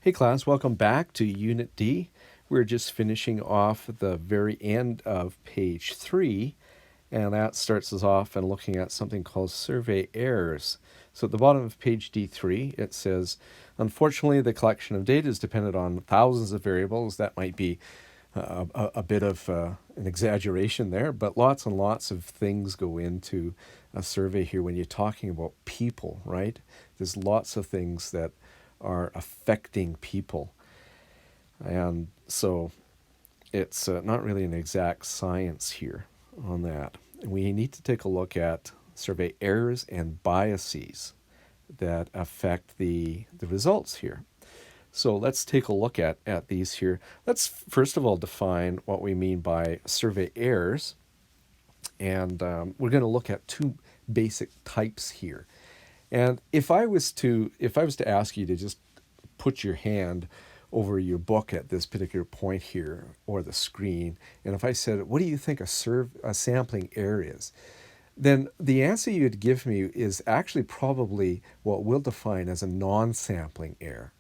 Hey class, welcome back to Unit D. We're just finishing off the very end of page 3, and that starts us off and looking at something called survey errors. So at the bottom of page D3, it says, unfortunately, the collection of data is dependent on thousands of variables. That might be a bit of an exaggeration there, but lots and lots of things go into a survey here when you're talking about people, right? There's lots of things that are affecting people. And so it's not really an exact science here on that. And we need to take a look at survey errors and biases that affect the results here. So let's take a look at these here. Let's first of all define what we mean by survey errors. And we're going to look at two basic types here. And if I was to ask you to just put your hand over your book at this particular point here or the screen, and if I said, what do you think a sampling error is? Then the answer you'd give me is actually probably what we'll define as a non-sampling error.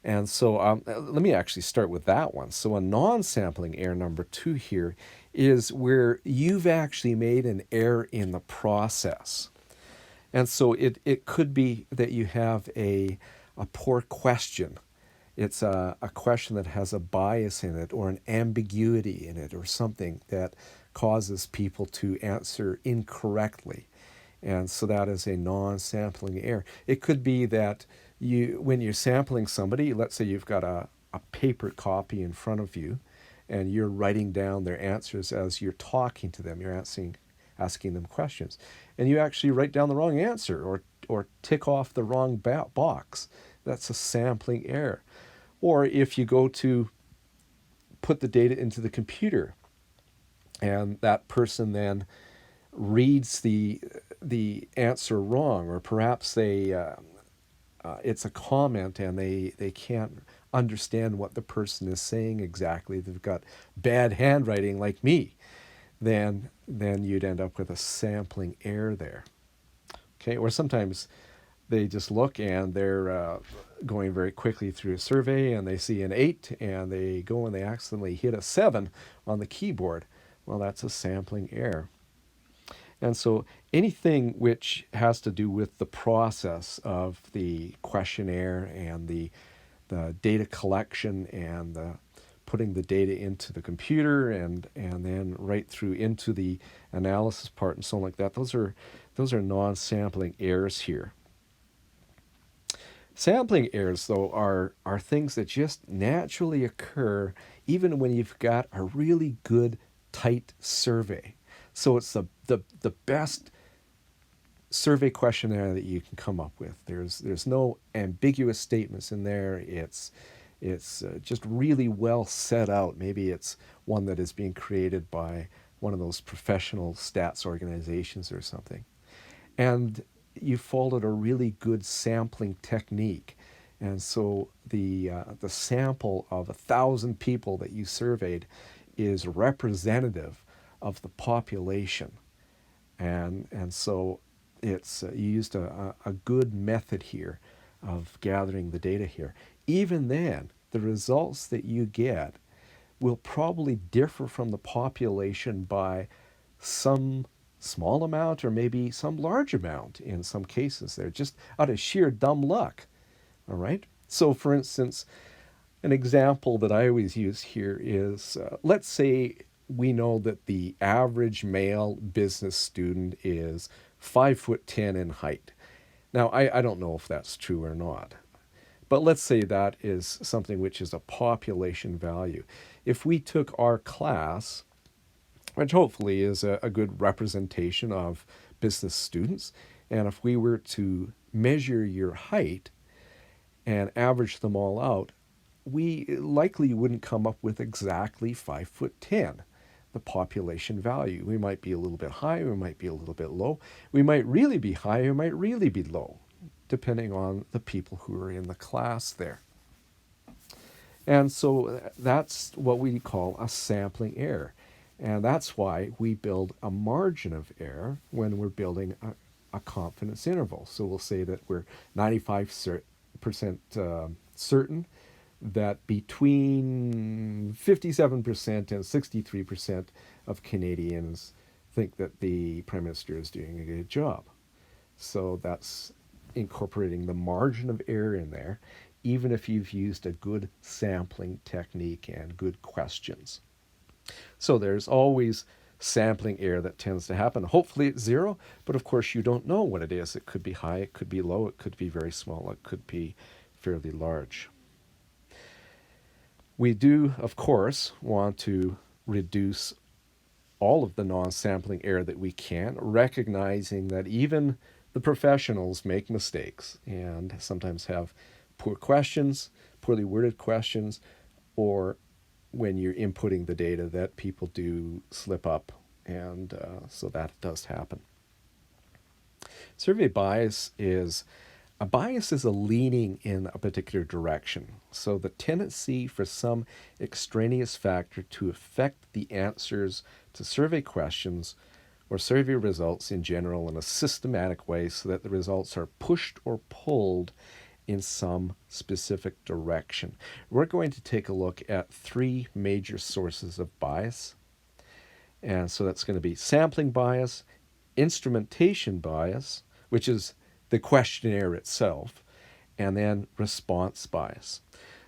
And so let me actually start with that one. So a non-sampling error number 2 here is where you've actually made an error in the process. And so it could be that you have a poor question. It's a question that has a bias in it or an ambiguity in it or something that causes people to answer incorrectly. And so that is a non-sampling error. It could be that when you're sampling somebody, let's say you've got a paper copy in front of you and you're writing down their answers as you're talking to them. You're asking them questions. And you actually write down the wrong answer or tick off the wrong box. That's a sampling error. Or if you go to put the data into the computer and that person then reads the answer wrong, or perhaps it's a comment and they can't understand what the person is saying exactly. They've got bad handwriting like me. Then you'd end up with a sampling error there. Okay, or sometimes they just look and they're going very quickly through a survey and they see an 8 and they go and they accidentally hit a 7 on the keyboard. Well, that's a sampling error. And so anything which has to do with the process of the questionnaire and the data collection and the putting the data into the computer and then right through into the analysis part and so on like that, those are non-sampling errors here. Sampling errors, though, are things that just naturally occur even when you've got a really good, tight survey. So it's the best survey questionnaire that you can come up with. There's no ambiguous statements in there. It's just really well set out. Maybe it's one that is being created by one of those professional stats organizations or something. And you followed a really good sampling technique. And so the sample of 1,000 people that you surveyed is representative of the population. And so it's you used a good method here of gathering the data here. Even then, the results that you get will probably differ from the population by some small amount or maybe some large amount in some cases. They're just out of sheer dumb luck. All right? So, for instance, an example that I always use here is let's say we know that the average male business student is 5'10" in height. Now, I don't know if that's true or not, but let's say that is something which is a population value. If we took our class, which hopefully is a good representation of business students, and if we were to measure your height and average them all out, we likely wouldn't come up with exactly 5'10", the population value. We might be a little bit high, we might be a little bit low. We might really be high, we might really be low, depending on the people who are in the class there. And so that's what we call a sampling error. And that's why we build a margin of error when we're building a confidence interval. So we'll say that we're 95% certain that between 57% and 63% of Canadians think that the Prime Minister is doing a good job. So that's incorporating the margin of error in there, even if you've used a good sampling technique and good questions. So there's always sampling error that tends to happen. Hopefully it's zero, but of course you don't know what it is. It could be high, it could be low, it could be very small, it could be fairly large. We do, of course, want to reduce all of the non-sampling error that we can, recognizing that even the professionals make mistakes and sometimes have poor questions, poorly worded questions, or when you're inputting the data that people do slip up, and so that does happen. Survey bias is a leaning in a particular direction. So the tendency for some extraneous factor to affect the answers to survey questions or survey results in general in a systematic way so that the results are pushed or pulled in some specific direction. We're going to take a look at three major sources of bias. And so that's going to be sampling bias, instrumentation bias, which is the questionnaire itself, and then response bias.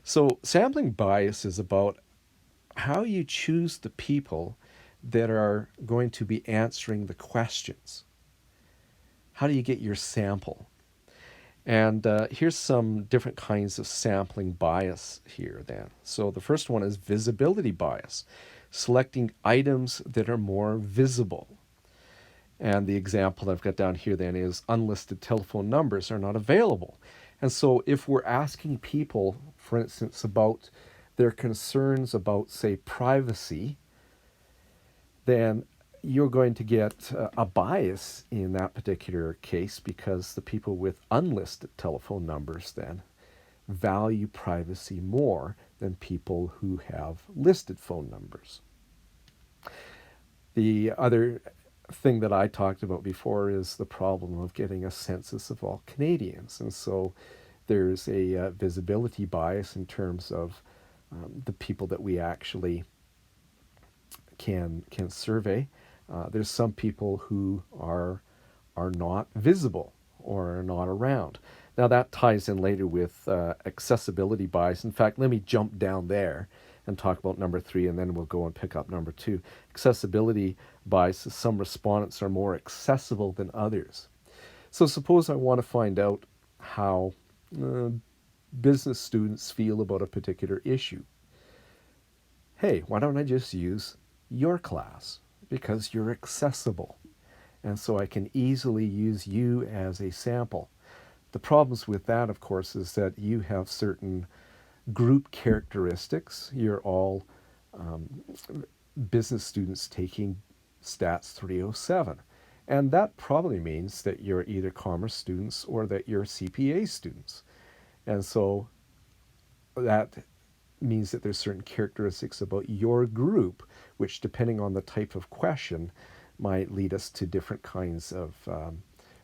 So sampling bias is about how you choose the people that are going to be answering the questions. How do you get your sample? And here's some different kinds of sampling bias here then. So the first one is visibility bias, selecting items that are more visible. And the example I've got down here then is unlisted telephone numbers are not available. And so if we're asking people, for instance, about their concerns about, say, privacy, then you're going to get a bias in that particular case because the people with unlisted telephone numbers then value privacy more than people who have listed phone numbers. The other thing that I talked about before is the problem of getting a census of all Canadians. And so there's a visibility bias in terms of the people that we actually can survey. There's some people who are not visible or are not around. Now that ties in later with accessibility bias. In fact, let me jump down there and talk about number 3, and then we'll go and pick up number 2. Accessibility bias is some respondents are more accessible than others. So suppose I want to find out how business students feel about a particular issue. Hey, why don't I just use your class? Because you're accessible. And so I can easily use you as a sample. The problems with that, of course, is that you have certain group characteristics. You're all business students taking Stats 307. And that probably means that you're either commerce students or that you're CPA students. And so that means that there's certain characteristics about your group, which depending on the type of question might lead us to different kinds of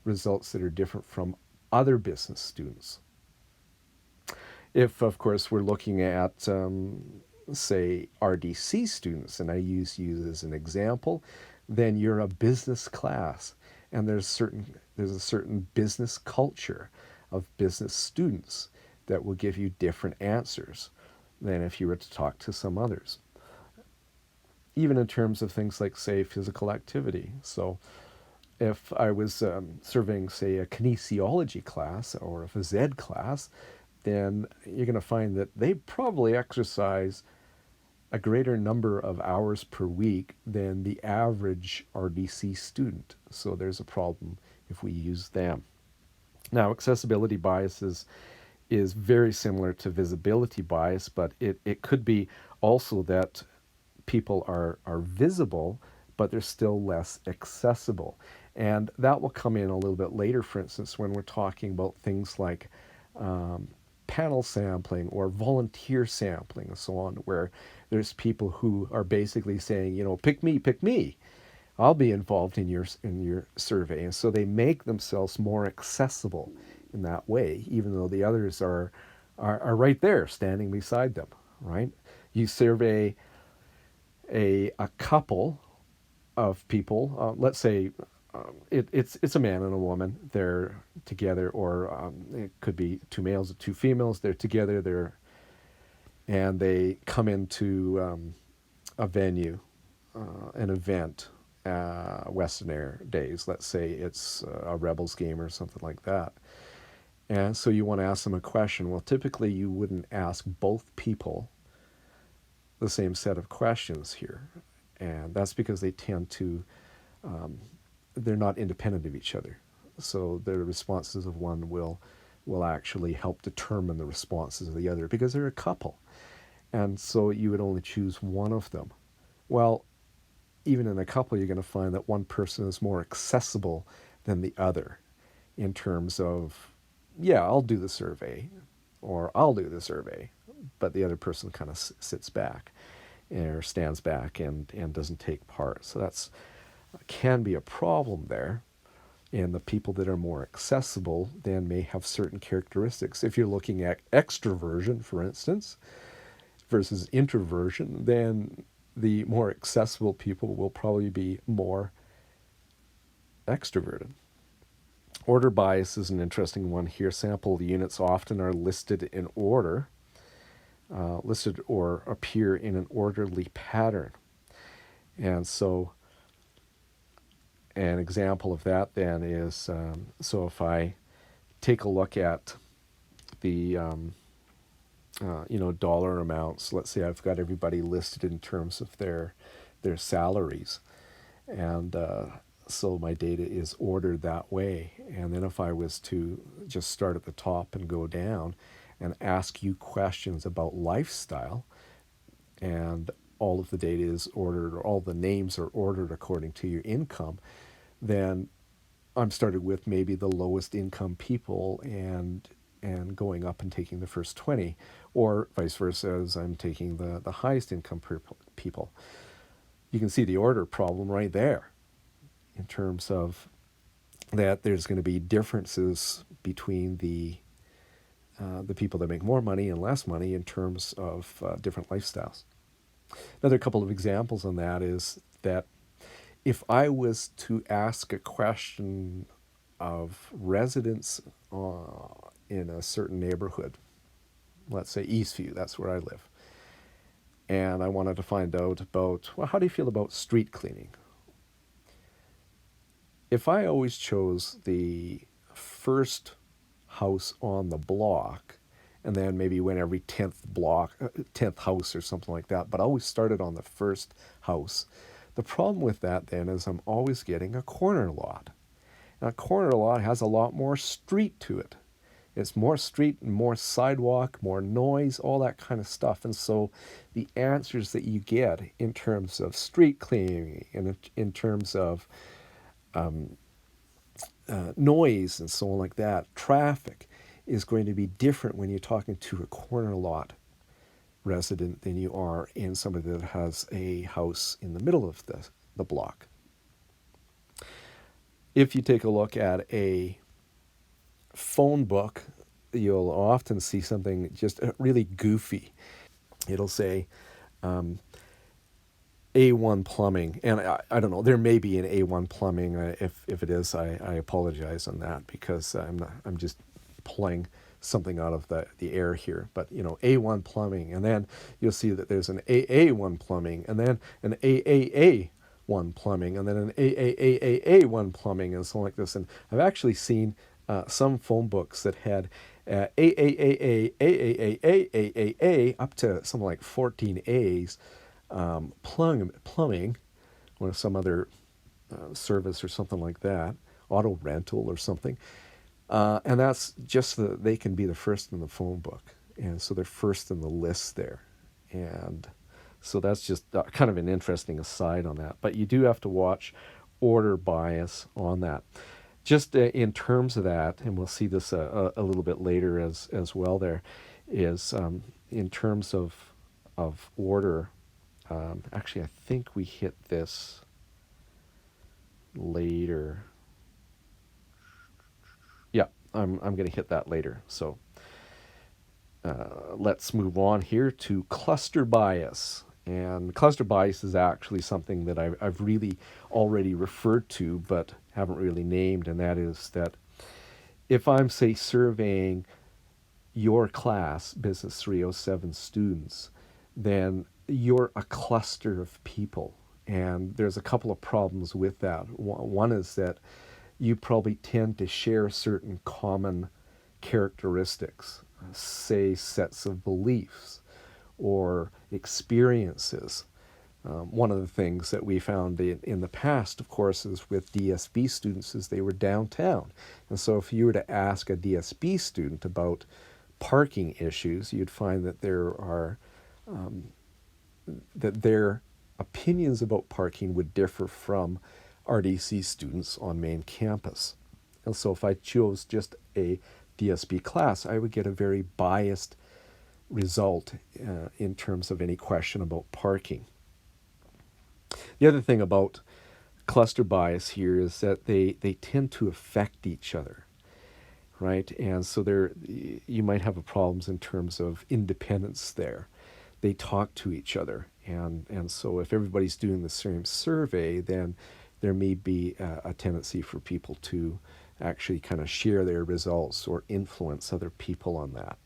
results that are different from other business students. If, of course, we're looking at, say, RDC students, and I use you as an example, then you're a business class, and there's a certain business culture of business students that will give you different answers than if you were to talk to some others. Even in terms of things like, say, physical activity. So if I was surveying, say, a kinesiology class or a phys ed class, then you're going to find that they probably exercise a greater number of hours per week than the average RDC student. So there's a problem if we use them. Now, accessibility bias is very similar to visibility bias, but it could be also that people are visible, but they're still less accessible. And that will come in a little bit later, for instance, when we're talking about things like panel sampling or volunteer sampling and so on, where there's people who are basically saying, pick me. I'll be involved in your survey. And so they make themselves more accessible in that way, even though the others are are right there standing beside them, right? You survey a couple of people, let's say it's a man and a woman, they're together, or it could be two males or two females, they're together, and they come into a venue, an event, Western Air Days. Let's say it's a Rebels game or something like that. And so you want to ask them a question. Well, typically you wouldn't ask both people the same set of questions here. And that's because they tend to, they're not independent of each other. So the responses of one will actually help determine the responses of the other because they're a couple. And so you would only choose one of them. Well, even in a couple, you're going to find that one person is more accessible than the other in terms of, yeah, I'll do the survey, or I'll do the survey, but the other person kind of sits back or stands back and doesn't take part. So that's can be a problem there. And the people that are more accessible then may have certain characteristics. If you're looking at extroversion, for instance, versus introversion, then the more accessible people will probably be more extroverted. Order bias is an interesting one here. Sample units often are listed in order, listed or appear in an orderly pattern. And so an example of that then is, so if I take a look at the dollar amounts, let's say I've got everybody listed in terms of their salaries, and so my data is ordered that way. And then if I was to just start at the top and go down and ask you questions about lifestyle, and all of the data is ordered, or all the names are ordered according to your income, then I'm started with maybe the lowest income people and going up and taking the first 20, or vice versa, as I'm taking the highest income people. You can see the order problem right there in terms of that there's going to be differences between the people that make more money and less money in terms of different lifestyles. Another couple of examples on that is that if I was to ask a question of residents in a certain neighborhood, let's say Eastview, that's where I live, and I wanted to find out about, well, how do you feel about street cleaning? If I always chose the first house on the block, and then maybe went every 10th house or something like that, but I always started on the first house. The problem with that then is I'm always getting a corner lot. And a corner lot has a lot more street to it. It's more street and more sidewalk, more noise, all that kind of stuff. And so the answers that you get in terms of street cleaning and in terms of noise and so on like that, traffic, is going to be different when you're talking to a corner lot resident than you are in somebody that has a house in the middle of the block. If you take a look at a phone book, you'll often see something just really goofy. It'll say A1 plumbing, and I don't know, there may be an A1 plumbing. If it is, I apologize on that, because I'm just pulling something out of the air here. But A1 plumbing, and then you'll see that there's an AA1 plumbing, and then an AAA1 plumbing, and then an AAAA1 plumbing, and so on like this. And I've actually seen some phone books that had AAAA, AAAA, up to something like 14 A's, plumbing, or some other service or something like that, auto rental or something. And that's just they can be the first in the phone book. And so they're first in the list there. And so that's just kind of an interesting aside on that. But you do have to watch order bias on that. Just in terms of that, and we'll see this a little bit later as well, there is in terms of order. Actually, I think we hit this later. Yeah, I'm going to hit that later. So Let's move on here to cluster bias. And cluster bias is actually something that I've really already referred to but haven't really named, and that is that if I'm, say, surveying your class, Business 307 students, then you're a cluster of people. And there's a couple of problems with that. One is that you probably tend to share certain common characteristics, say sets of beliefs or experiences. One of the things that we found in the past, of course, is with DSB students is they were downtown. And so if you were to ask a DSB student about parking issues, you'd find that their opinions about parking would differ from RDC students on main campus. And so if I chose just a DSB class, I would get a very biased result in terms of any question about parking. The other thing about cluster bias here is that they tend to affect each other, right? And so you might have problems in terms of independence there. They talk to each other. And so if everybody's doing the same survey, then there may be a tendency for people to actually kind of share their results or influence other people on that.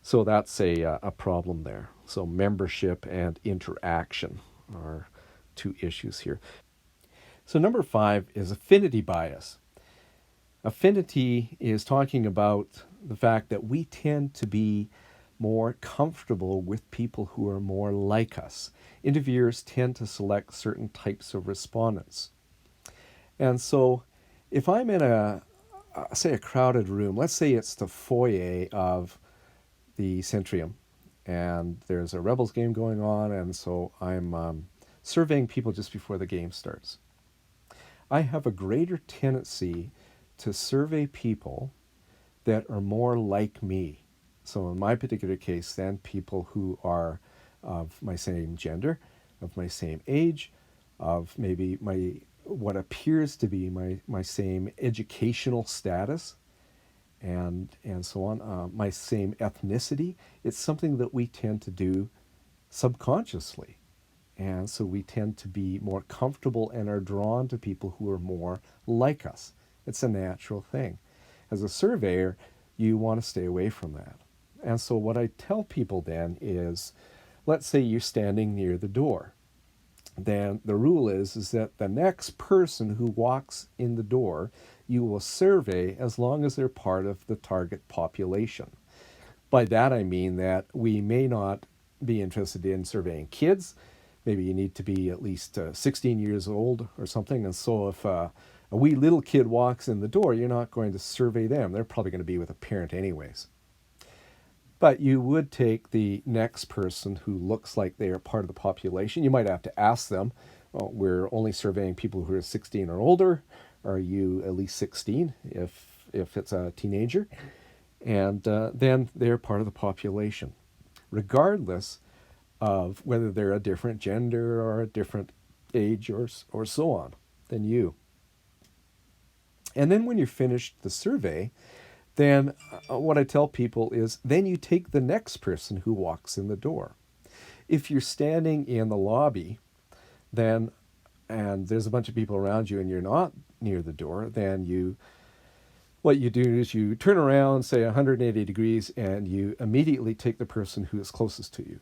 So that's a problem there. So membership and interaction are two issues here. So number 5 is affinity bias. Affinity is talking about the fact that we tend to be more comfortable with people who are more like us. Interviewers tend to select certain types of respondents. And so if I'm in say a crowded room, let's say it's the foyer of the Centrium, and there's a Rebels game going on, and so I'm surveying people just before the game starts. I have a greater tendency to survey people that are more like me. So in my particular case, then people who are of my same gender, of my same age, of maybe what appears to be my same educational status, and so on, my same ethnicity. It's something that we tend to do subconsciously. And so we tend to be more comfortable and are drawn to people who are more like us. It's a natural thing. As a surveyor, you want to stay away from that. And so what I tell people then is, let's say you're standing near the door. Then the rule is that the next person who walks in the door, you will survey as long as they're part of the target population. By that I mean that we may not be interested in surveying kids. Maybe you need to be at least 16 years old or something. And so if a wee little kid walks in the door, you're not going to survey them. They're probably going to be with a parent anyways. But you would take the next person who looks like they are part of the population. You might have to ask them, well, we're only surveying people who are 16 or older. Are you at least 16 if it's a teenager? And then they're part of the population, regardless of whether they're a different gender or a different age or so on than you. And then when you're finished the survey, then what I tell people is then you take the next person who walks in the door. If you're standing in the lobby, then and there's a bunch of people around you and you're not near the door, then what you do is you turn around, say 180 degrees, and you immediately take the person who is closest to you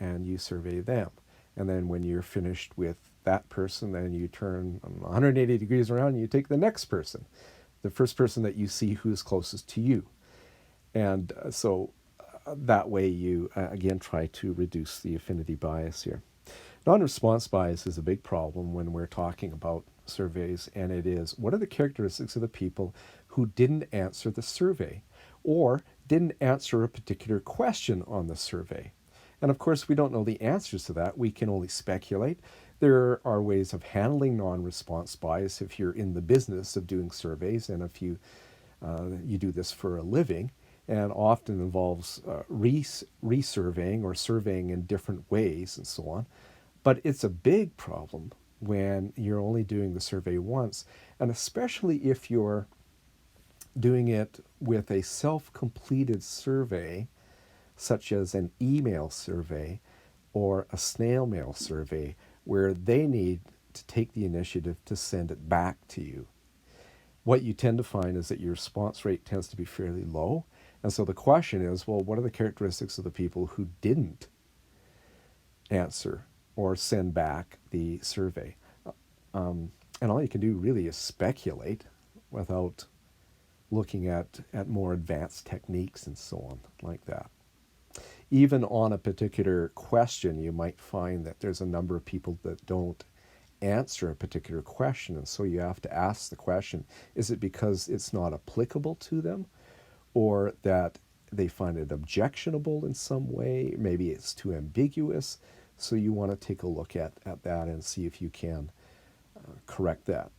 and you survey them. And then when you're finished with that person, then you turn 180 degrees around and you take the next person, the first person that you see who's closest to you. And so that way you, again, try to reduce the affinity bias here. Non-response bias is a big problem when we're talking about surveys, and it is, what are the characteristics of the people who didn't answer the survey or didn't answer a particular question on the survey? And of course, we don't know the answers to that. We can only speculate. There are ways of handling non-response bias if you're in the business of doing surveys, and if you do this for a living, and often involves resurveying or surveying in different ways and so on. But it's a big problem when you're only doing the survey once, and especially if you're doing it with a self-completed survey such as an email survey or a snail mail survey, where they need to take the initiative to send it back to you. What you tend to find is that your response rate tends to be fairly low. And so the question is, well, what are the characteristics of the people who didn't answer or send back the survey? And all you can do really is speculate without looking at more advanced techniques and so on like that. Even on a particular question, you might find that there's a number of people that don't answer a particular question. And so you have to ask the question, is it because it's not applicable to them, or that they find it objectionable in some way? Maybe it's too ambiguous. So you want to take a look at that and see if you can correct that.